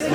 And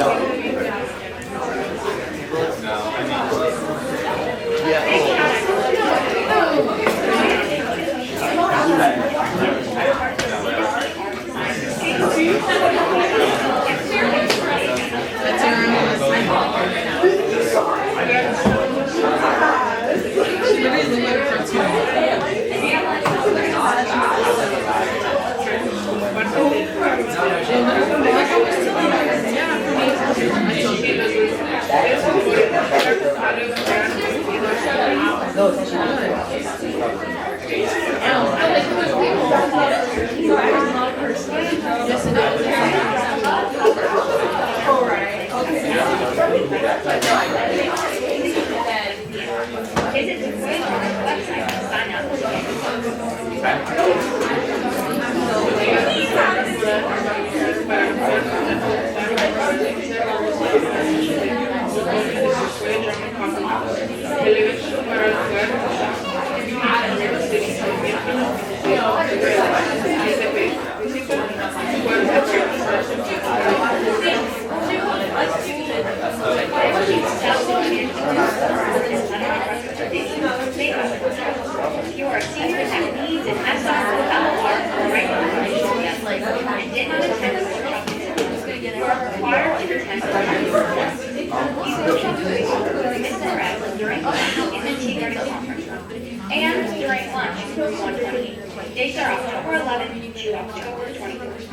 during lunch, 1:20. Dates are October 11th to October 21st.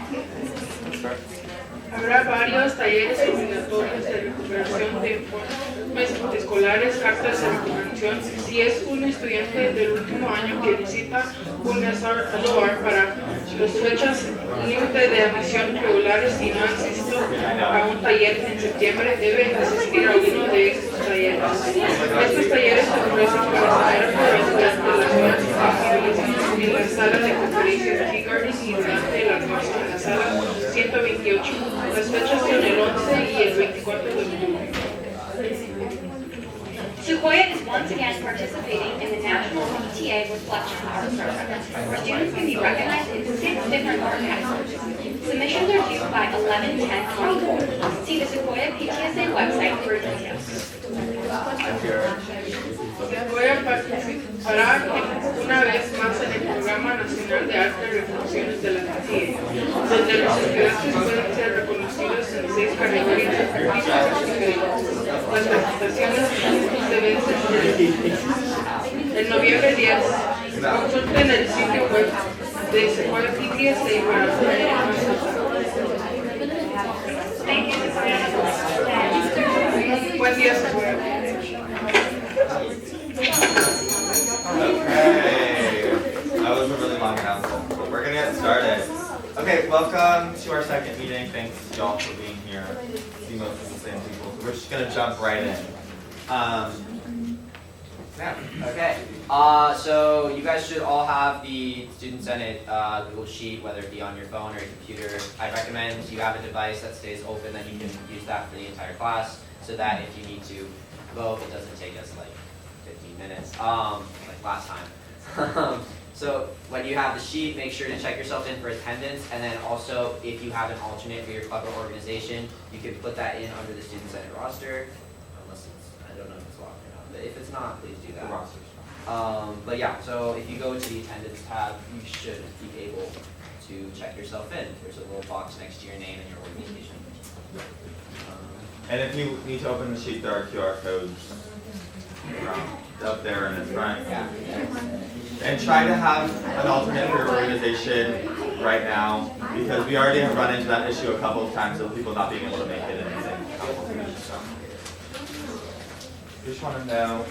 Habrá varios talleres obligatorios de recuperación de informes escolares, cartas de recuperación. Si es un estudiante del último año que necesita un SR para las fechas límite de admisión regulares y no asistió a un taller en septiembre, debe asistir a uno de estos talleres. Estos talleres se ofrecen para estudiar en la sala de conferencias T-Garden y durante el almuerzo en la sala 128. Las fechas son el 11 y el 24 de octubre. Sequoia is once again participating in the National PTA Reflection Art Program, where students can be recognized in 6 different art categories. Submissions are due by 11/10/24. See the Sequoia PTSA website for details. Sequoia participará una vez más en el Programa Nacional de Arte y Reflexiones de la PTA, donde los estudiantes pueden ser reconocidos en 6 categorías artísticas diferentes. Las presentaciones deben ser el noviembre 10. Consulten el sitio web de Sequoia PTSA para obtener más detalles. Buen día, Sequoia. Okay, that was a really long announcement, but we're gonna get started. Okay, welcome to our second meeting. Thanks y'all for being here. See most of the same people. So we're just gonna jump right in. Okay, so you guys should all have the Student Senate Google Sheet, whether it be on your phone or your computer. I recommend you have a device that stays open, that you can use that for the entire class, so that if you need to vote, it doesn't take us like 15 minutes, like last time. So when you have the sheet, make sure to check yourself in for attendance, and then also if you have an alternate for your club or organization, you can put that in under the Student Senate roster, unless it's, I don't know if it's locked or not, but if it's not, please do that. The roster's But yeah, so if you go to the attendance tab, you should be able to check yourself in. There's a little box next to your name and your organization. And if you need to open the sheet, there are QR codes up there in the front. Yeah. And try to have an alternate for your organization right now, because we already have run into that issue a couple of times of people not being able to make it and using council meetings. So we just want to know.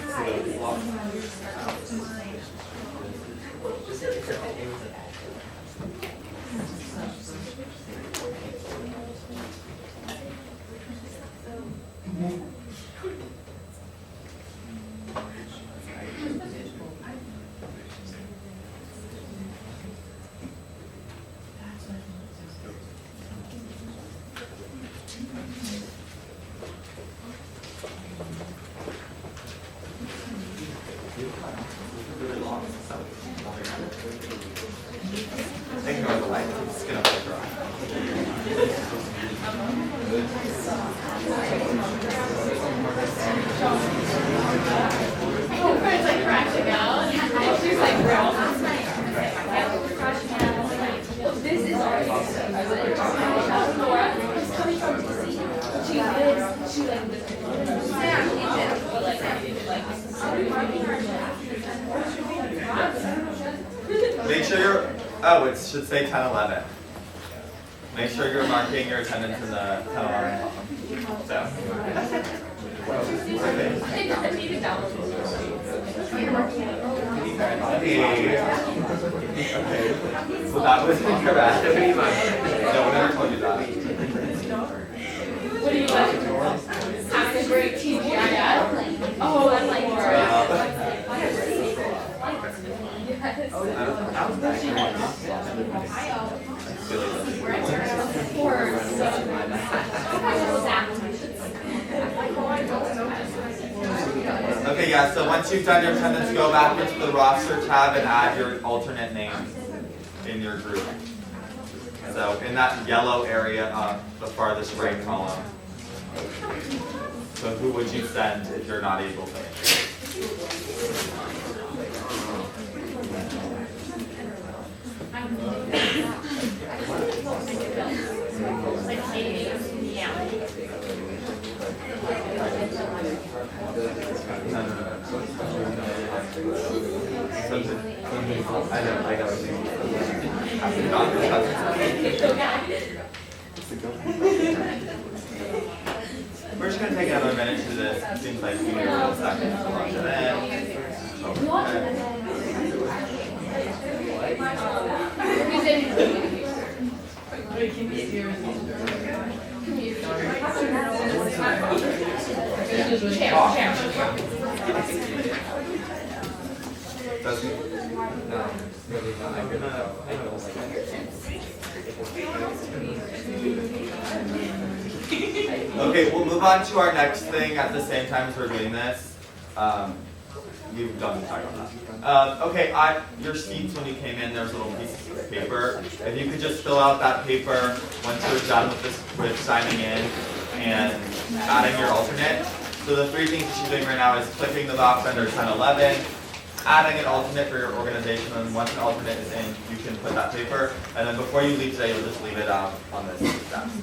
Ignore the light, it's gonna flicker off. It's like crashing out. She's like, girl. This is Laura is coming from DC. She lives, she like lives but like Make sure you're, oh, it should say 10:11. Make sure you're marking your attendance in the 10:11 column. So. Okay. So that was incorrect. No one ever told you that. what do you like? After great TGIF? Oh, I'm like Okay, yeah, so once you've done your attendance, go back into the roster tab and add your alternate name in your group. So in that yellow area on the farthest right column. So who would you send if you're not able to? We're just going to take another minute to this. It seems like we need a little second to launch it in. Okay, we'll move on to our next thing at the same time as we're doing this. You've done the talk on that. Okay, your seats when you came in, there's little pieces of paper. If you could just fill out that paper once you're done with this, with signing in and adding your alternate. So the three things that she's doing right now is clicking the box under 1011, adding an alternate for your organization, and once an alternate is in, you can put that paper. And then before you leave today, you'll just leave it on this desk.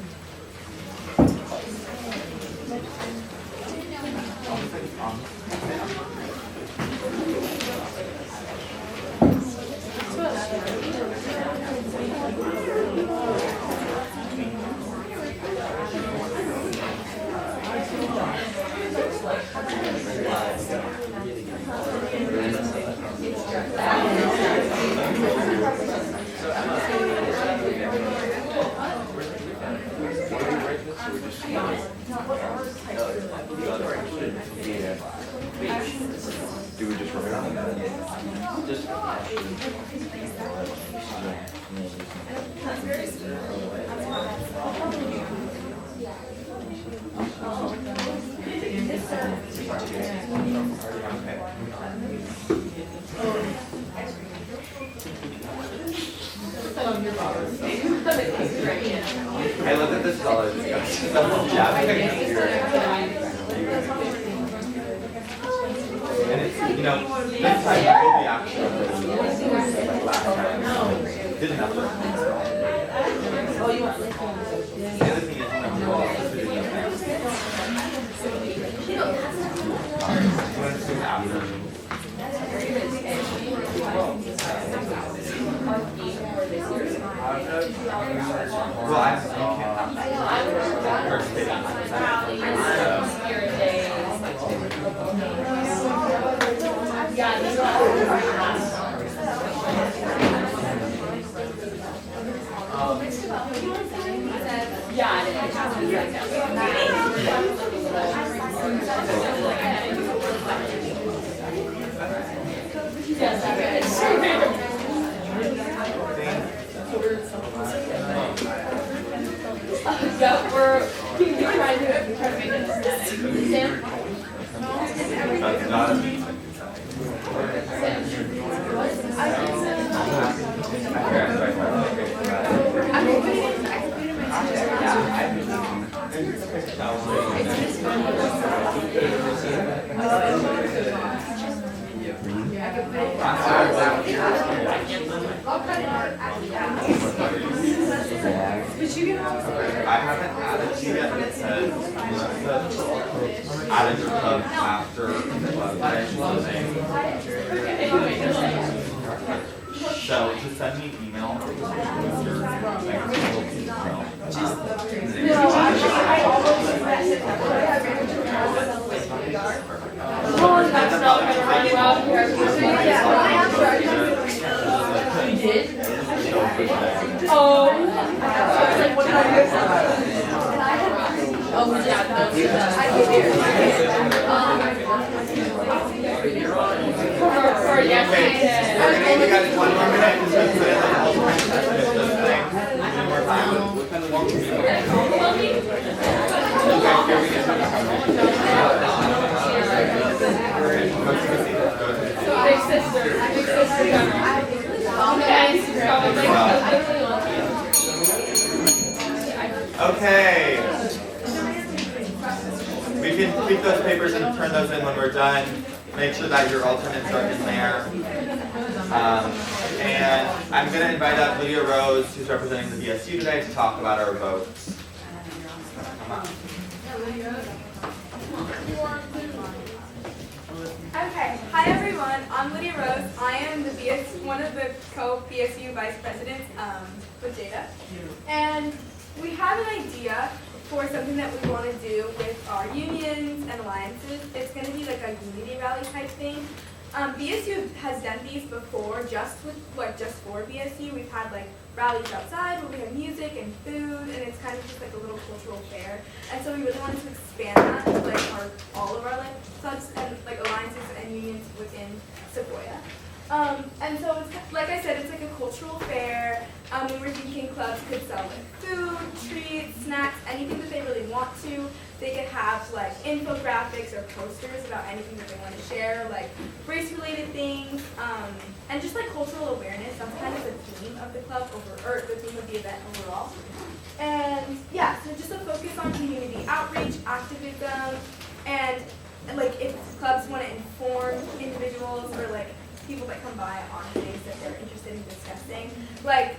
Do we just write it on? Just. Hey, look at this dollar. And it's, you know, this time you will be actually last time. Didn't have to. The other thing is, you well, I can't have first Yeah, we're trying to make it. Sam? That's not a I haven't added you yet, but it says added your club after the club closing. So just send me an email with your Okay, we got 1 more minute to put in the alternate this thing. 1 more time. Okay. We can keep those papers and turn those in when we're done. Make sure that your alternates are in there. And I'm going to invite up Lydia Rose, who's representing the BSU today, to talk about our votes. Come on. Okay, hi everyone. I'm Lydia Rose. I am one of the co-BSU vice presidents with Jada. And we have an idea for something that we want to do with our unions and alliances. It's going to be like a unity rally type thing. BSU has done these before, just for BSU. We've had like rallies outside where we have music and food, and it's kind of just like a little cultural fair. And so we really wanted to expand that to like all of our like clubs and like alliances and unions within Sequoia. And so it's, like I said, it's like a cultural fair. We were thinking clubs could sell like food, treats, snacks, anything that they really want to. They could have like infographics or posters about anything that they want to share, like race-related things, and just like cultural awareness. That's kind of the theme of the club or the theme of the event overall. And yeah, so just a focus on community outreach, activism, and like if clubs want to inform individuals or like people that come by on things that they're interested in discussing. Like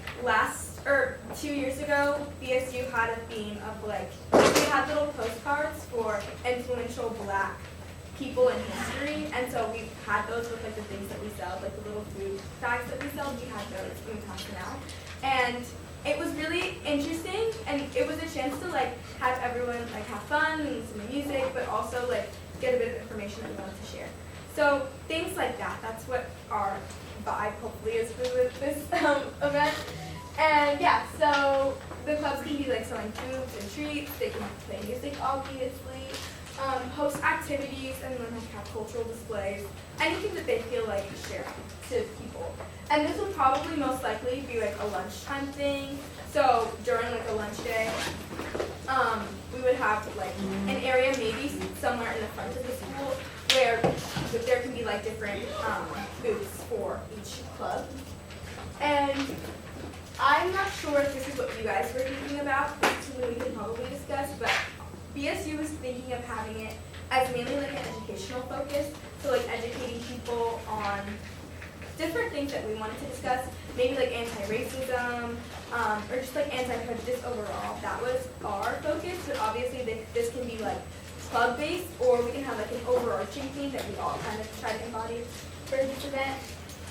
2 years ago, BSU had a theme of like, we had little postcards for influential Black people in history, and so we had those with like the things that we sell, like the little food bags that we sell, we had those when we passed them out. And it was really interesting, and it was a chance to like have everyone like have fun and listen to music, but also like get a bit of information that we wanted to share. So things like that, that's what our vibe hopefully is for this event. And yeah, so the clubs can be like selling foods and treats, they can play music obviously, host activities, and then like have cultural displays, anything that they feel like sharing to people. And this would probably most likely be like a lunchtime thing. So during like a lunch day, we would have like an area maybe somewhere in the front of the school where there can be like different booths for each club. And I'm not sure if this is what you guys were thinking about. This is something we can probably discuss, but BSU was thinking of having it as mainly like an educational focus. So like educating people on different things that we wanted to discuss, maybe like anti-racism, or just like anti-prejudice overall. That was our focus, but obviously this can be like club-based, or we can have like an overarching theme that we all kind of try to embody for this event.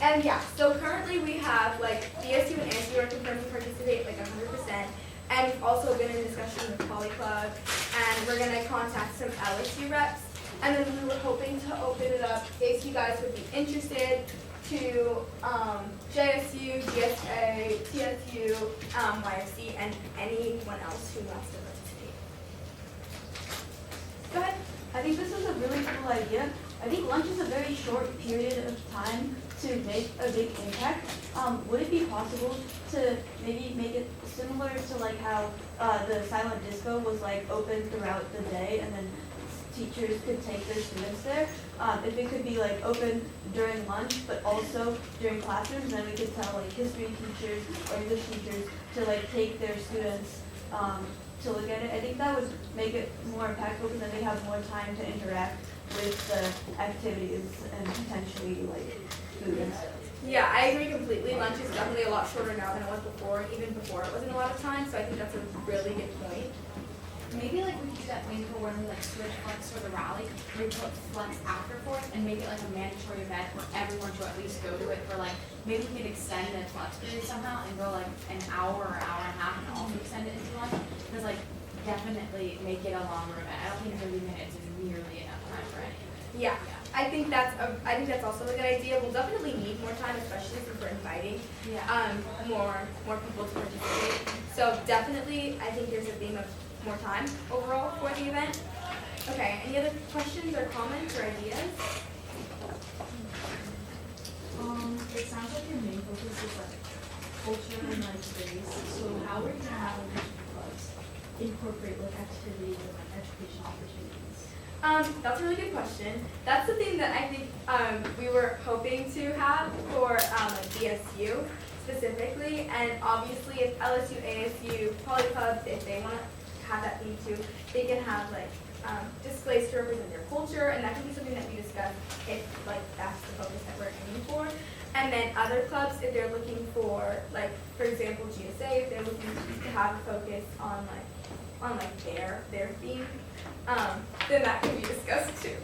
And yeah, so currently we have like BSU and ASU are confirmed to participate like 100%, and we've also been in discussion with Poly Club, and we're gonna contact some LSU reps, and then we were hoping to open it up if you guys would be interested to JSU, GSA, TSU, YFC, and anyone else who wants to participate. Go ahead. I think this is a really cool idea. I think lunch is a very short period of time to make a big impact. Would it be possible to maybe make it similar to like how the silent disco was like open throughout the day, and then teachers could take their students there? If it could be like open during lunch, but also during classrooms, then we could tell like history teachers or English teachers to like take their students to look at it. I think that would make it more impactful because then they have more time to interact with the activities and potentially like food and stuff. Yeah, I agree completely. Lunch is definitely a lot shorter now than it was before. Even before it wasn't a lot of time, so I think that's a really good point. Maybe like we could do that thing for when we like switch flex for the rally, we put flex after fourth and make it like a mandatory event for everyone to at least go to it for like, maybe we could extend the flex period somehow and go like an hour or hour and a half and also extend it into lunch. Because like definitely make it a longer event. I don't think 30 minutes is nearly enough time for any of it. Yeah, I think that's also a good idea. We'll definitely need more time, especially since we're inviting more people to participate. So definitely, I think there's a theme of more time overall for the event. Okay, any other questions or comments or ideas? It sounds like your main focus is like culture and like space. So how are you gonna have like clubs incorporate like activities and like education opportunities? That's a really good question. That's the thing that I think we were hoping to have for like BSU specifically, and obviously if LSU, ASU, Poly Clubs, if they want to have that theme too, they can have like displays to represent their culture, and that can be something that we discuss if like that's the focus that we're aiming for. And then other clubs, if they're looking for like, for example, GSA, if they're looking to have a focus on their theme, then that can be discussed too.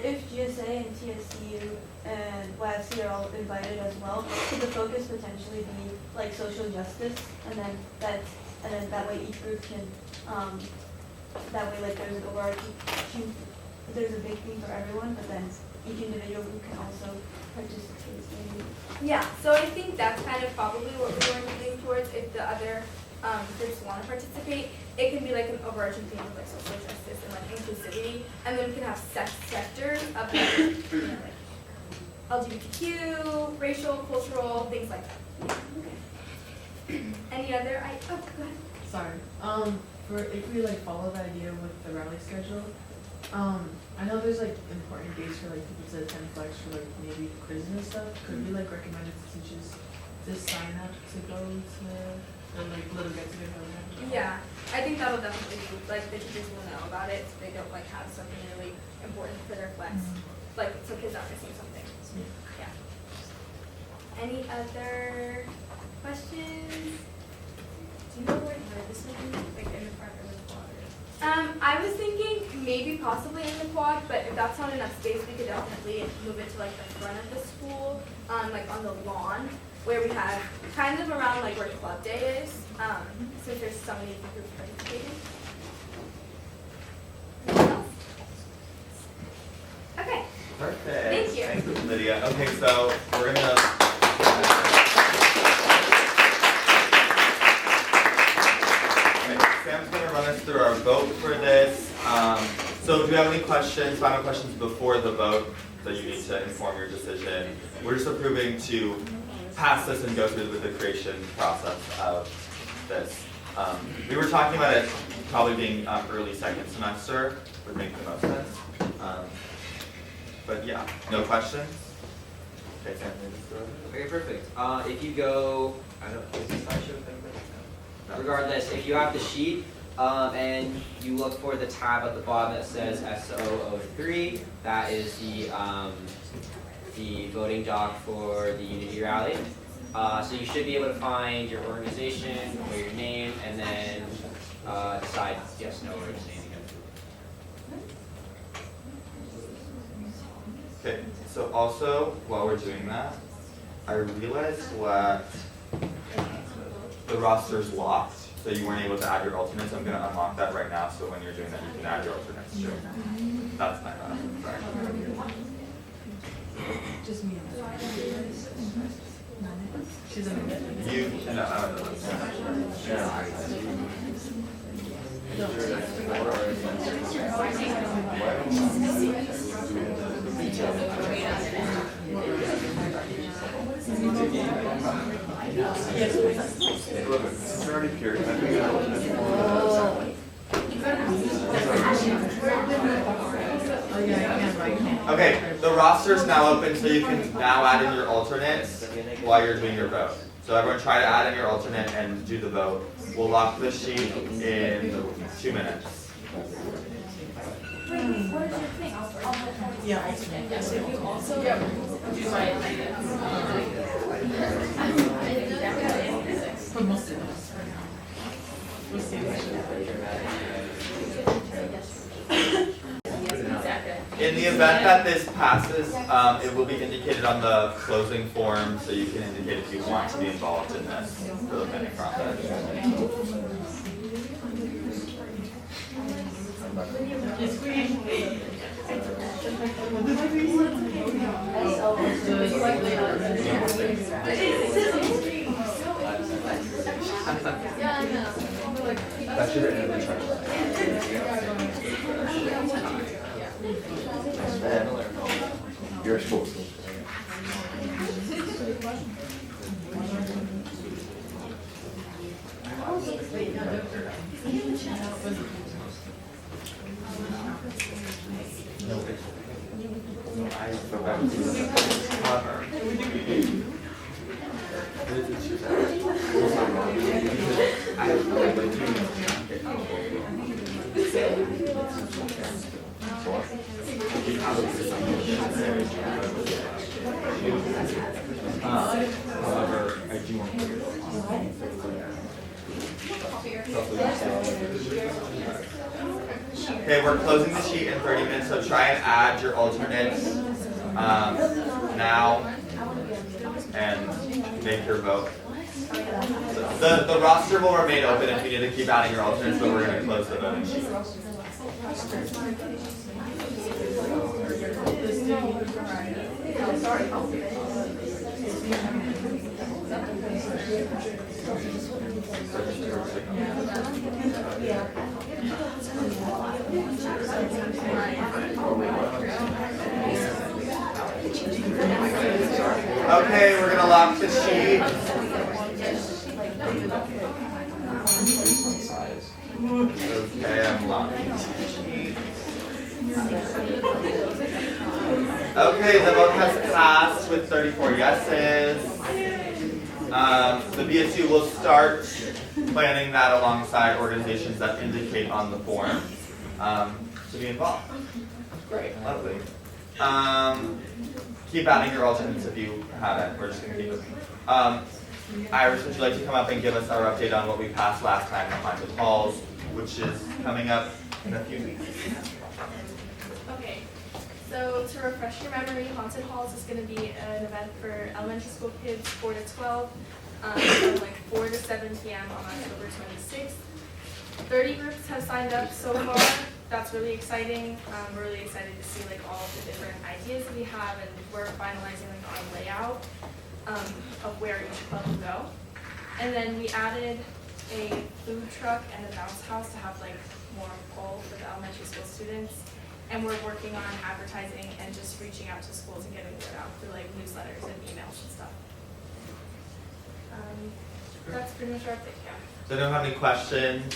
If GSA and TSCU and YFC are all invited as well, could the focus potentially be like social justice, and then that way each group can, that way like there's an overarching, there's a big theme for everyone, but then each individual group can also participate in. Yeah, so I think that's kind of probably what we're going to lean towards if the other groups want to participate. It can be like an overarching theme of like social justice and like inclusivity, and then we can have sectors of like, you know, like LGBTQ, racial, cultural, things like that. Any other? Oh, go ahead. Sorry. For if we like follow the idea with the rally schedule, I know there's like important days for like people to attend flex for like maybe quizzes and stuff. Could we like recommend it to teachers to sign up to go to or like little get together? Yeah, I think that'll definitely be like the teachers will know about it so they don't like have something really important for their flex. Like so kids aren't missing something. Yeah. Any other questions? Do you know where this would be? Like in the front or in the quad? I was thinking maybe possibly in the quad, but if that's not enough space, we could definitely move it to like the front of the school, like on the lawn, where we have kind of around like where club day is, since there's so many groups participating. Anything else? Okay. Perfect. Thank you. Thank you, Lydia. Okay, so we're gonna. Sam's going to run us through our vote for this. So do you have any questions, final questions before the vote that you need to inform your decision? We're just approving to pass this and go through with the creation process of this. We were talking about it probably being early second semester would make the most sense. But yeah, no questions? Okay, Sam, can you just go ahead? Okay, perfect. If you go, I don't know, is this slideshow thing? No. Regardless, if you have the sheet and you look for the tab at the bottom that says SO03, that is the voting doc for the Unity rally. So you should be able to find your organization or your name and then decide yes, no, or abstain again. Okay, so also, while we're doing that, I realized that the roster's locked, so you weren't able to add your alternates. I'm going to unlock that right now, so when you're doing that, you can add your alternates too. That's my sorry. Just me. She's in it. You, no, I don't It's already pure. Okay, the roster's now open, so you can now add in your alternates while you're doing your vote. So everyone try to add in your alternate and do the vote We'll lock the sheet in 2 minutes. What is your thing? I'll Yeah, Yes, if you also. do my for most of us. We'll see. In the event that this passes, it will be indicated on the closing form, so you can indicate if you want to be involved in this for the pending process. That should have been You're supposed to. However, I do want to. Okay, we're closing the sheet in 30 minutes, so try and add your alternates now and make your vote. The roster will remain open if you need to keep adding your alternates, but we're going to close the voting sheet. Okay, we're gonna lock the sheet. Okay, I'm locking the sheet. Okay, the vote has passed with 34 yeses. The BSU will start planning that alongside organizations that indicate on the form to be involved. Great, lovely. Keep adding your alternates if you haven't. We're just going to keep it. Iris, would you like to come up and give us our update on what we passed last time on Haunted Halls, which is coming up in a few weeks? Okay, so to refresh your memory, Haunted Halls is going to be an event for elementary school kids 4 to 12, from like 4 to 7 p.m. on October 26th. 30 groups have signed up so far. That's really exciting. We're really excited to see like all of the different ideas we have, and we're finalizing like our layout of where each club will go. And then we added a food truck and a bounce house to have like more pull for the elementary school students. And we're working on advertising and just reaching out to schools and getting word out through like newsletters and emails and stuff. That's pretty much our update, yeah. Does anyone have any questions?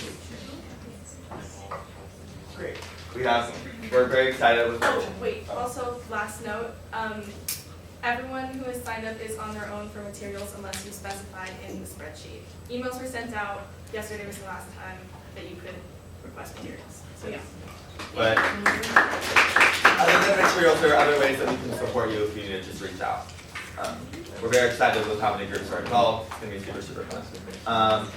Great. We're very excited with Oh, wait, also, last note, everyone who has signed up is on their own for materials unless you specified in the spreadsheet. Emails were sent out, yesterday was the last time that you could request materials, so yeah. But other than materials, there are other ways that we can support you if you need to just reach out. We're very excited with how many groups are involved. It's going to be super, super fun.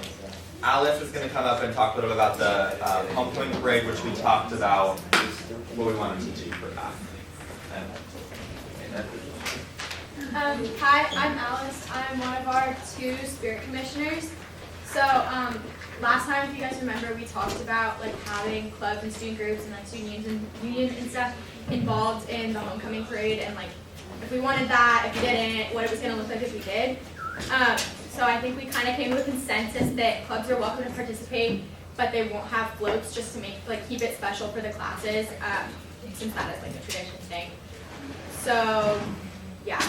Alice is going to come up and talk a little bit about the homecoming parade, which we talked about what we wanted to do for that. Hi, I'm Alice. I'm one of our 2 spirit commissioners. So last time, if you guys remember, we talked about like having clubs and student groups and like student unions and stuff involved in the homecoming parade, and like if we wanted that, if we didn't, what it was going to look like if we did. So I think we kind of came to a consensus that clubs are welcome to participate, but they won't have floats, just to make keep it special for the classes, since that is like a tradition thing. So yeah,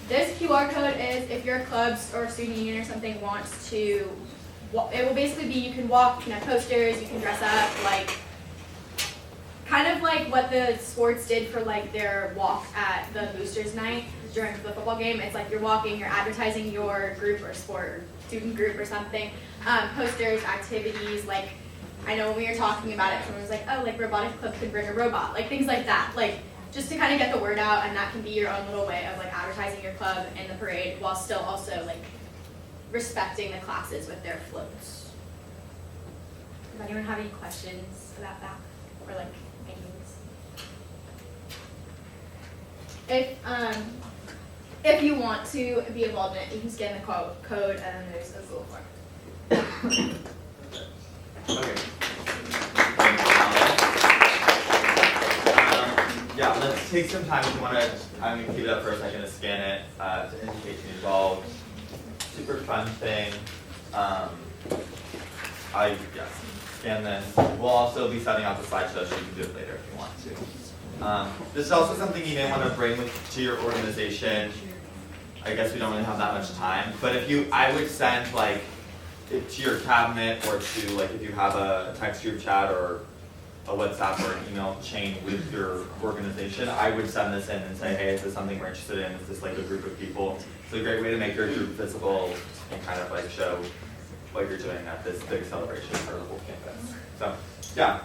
this QR code is if your clubs or student union or something wants to. It will basically be you can walk, you can have posters, you can dress up, like kind of like what the sports did for like their walk at the boosters night during the football game. It's like you're walking, you're advertising your group or sport or student group or something, posters, activities, like, I know when we were talking about it, someone was like, oh, like robotics club could bring a robot, like things like that, like just to kind of get the word out, and that can be your own little way of like advertising your club in the parade while still also like respecting the classes with their floats. Does anyone have any questions about that or like anything? If you want to be involved in it, you can scan the code and then there's a Google form. Okay. Yeah, let's take some time. If you want to, I'm going to keep it up for a second to scan it to indicate you're involved. Super fun thing. Scan this. We'll also be setting out the slideshow so you can do it later if you want to. This is also something you may want to bring to your organization. I guess we don't really have that much time, but I would send like it to your cabinet or to like if you have a text group chat or a WhatsApp or an email chain with your organization, I would send this in and say, hey, is this something we're interested in? Is this like a group of people? It's a great way to make your group visible and kind of like show what you're doing at this big celebration for the whole campus. So, yeah.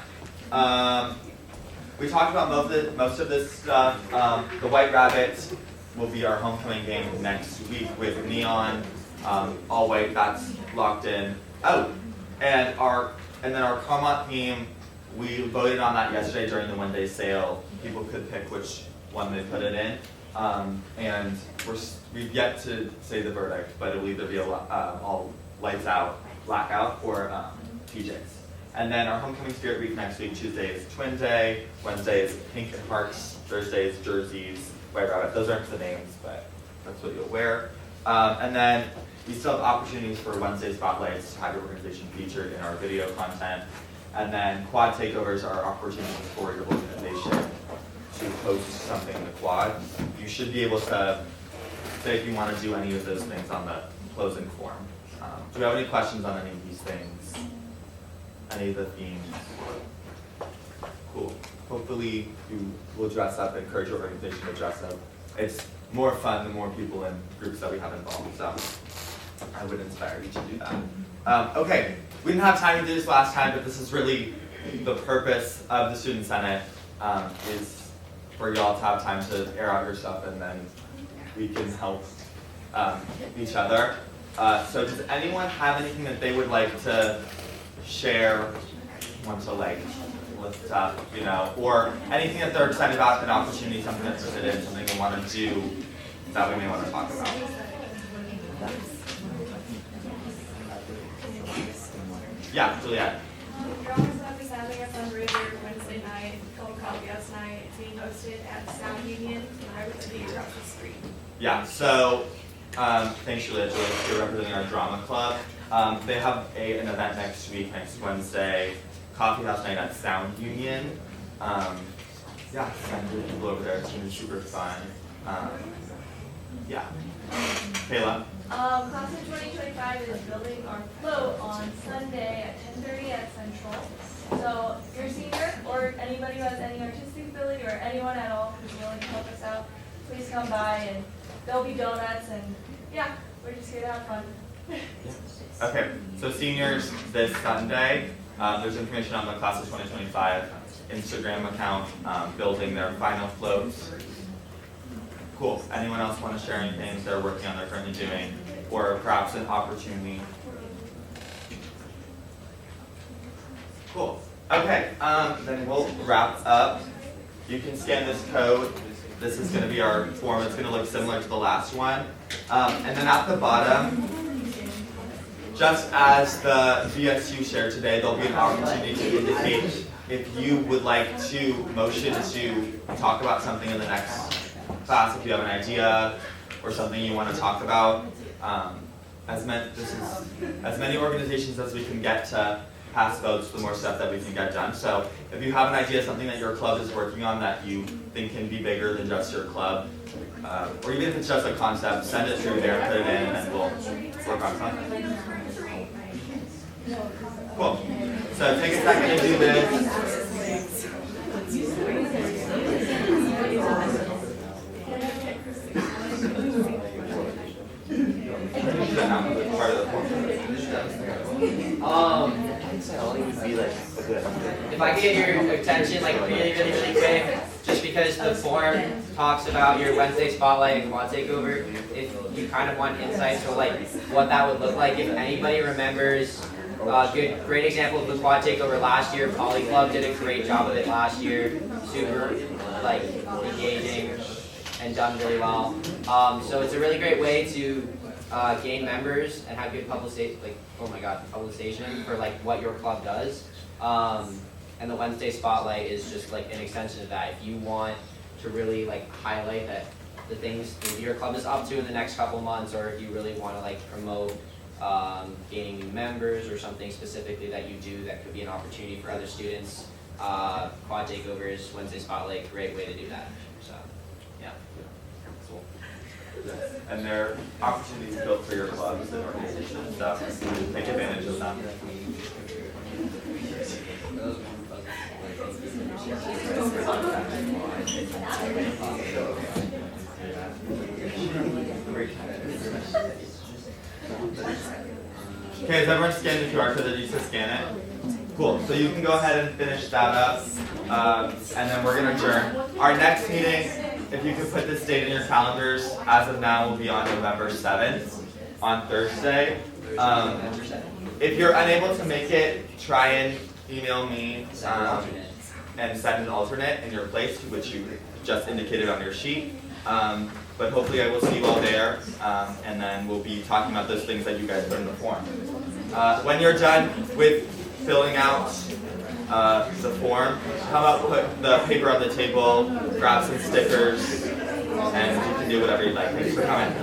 We talked about most of this stuff. The White Rabbit will be our homecoming game next week with neon, all white. That's locked in. Oh, and then our Comont theme. We voted on that yesterday during the one-day sale. People could pick which one they put it in, and we've yet to say the verdict, but it'll either be all lights out, blackout, or PJs. And then our Homecoming Spirit Week next week, Tuesday is Twin Day, Wednesday is Pink and Hearts, Thursday is Jerseys, White Rabbit. Those aren't the names, but that's what you'll wear. And then we still have opportunities for Wednesday spotlights to have your organization featured in our video content. And then quad takeovers are opportunities for your organization to post something in the quad. You should be able to say if you want to do any of those things on the closing form. Do we have any questions on any of these things? Any of the themes? Cool. Hopefully you will dress up, encourage your organization to dress up. It's more fun the more people and groups that we have involved, so I would inspire you to do that. Okay, we didn't have time to do this last time, but this is really the purpose of the Student Senate, is for y'all to have time to air out your stuff and then we can help each other. So does anyone have anything that they would like to share, want to like lift up, or anything that they're excited about, an opportunity, something they're interested in, something they want to do that we may want to talk about? Yeah, Juliet. Drama Club is having a fundraiser Wednesday night called Coffee House Night. It's being hosted at the Sound Union, right with the across the street. Yeah, so thanks, Juliet. You're representing our drama club. They have an event next week, next Wednesday, Coffee House Night at Sound Union. Yeah, send your people over there. It's going to be super fun. Yeah. Kayla? Class of 2025 is building our float on Sunday at 10:30 at Central. So if you're a senior or anybody who has any artistic ability or anyone at all who's willing to help us out, please come by and there'll be donuts and yeah, we're just here to have fun. Okay, so seniors this Sunday, there's information on the Class of 2025 Instagram account building their final floats. Cool. Anyone else want to share anything they're working on, they're currently doing, or perhaps an opportunity? Cool. Okay, then we'll wrap up. You can scan this code. This is going to be our form. It's going to look similar to the last one. And then at the bottom, just as the VSU shared today, there'll be an opportunity to indicate if you would like to motion to talk about something in the next class, if you have an idea or something you want to talk about. As many organizations as we can get to pass votes, the more stuff that we can get done. So if you have an idea, something that your club is working on that you think can be bigger than just your club, or even if it's just a concept, send it through there, put it in, and we'll work on something. Cool. So take a second to do this. Part of the form. your attention like really quick, just because the form talks about your Wednesday spotlight and quad takeover. If you kind of want insight to like what that would look like, if anybody remembers, great example of the quad takeover last year. Poly Club did a great job of it last year. Super like engaging and done really well. So it's a really great way to gain members and have good publication for like what your club does. And the Wednesday spotlight is just like an extension of that. If you want to really like highlight that the things that your club is up to in the next couple months, or if you really want to like promote gaining new members or something specifically that you do that could be an opportunity for other students, quad takeovers, Wednesday spotlight, great way to do that. So yeah, cool. And there are opportunities built for your clubs and organizations, so take advantage of them. Okay, has everyone scanned the QR code that needs to scan it? Cool, so you can go ahead and finish that up, and then we're going to adjourn. Our next meeting, if you could put this date in your calendars, as of now will be on November 7th, on Thursday. If you're unable to make it, try and email me and send an alternate in your place, which you just indicated on your sheet. But hopefully I will see you all there, and then we'll be talking about those things that you guys put in the form. When you're done with filling out the form, how about put the paper on the table, grab some stickers, and you can do whatever you'd like. Thanks for coming.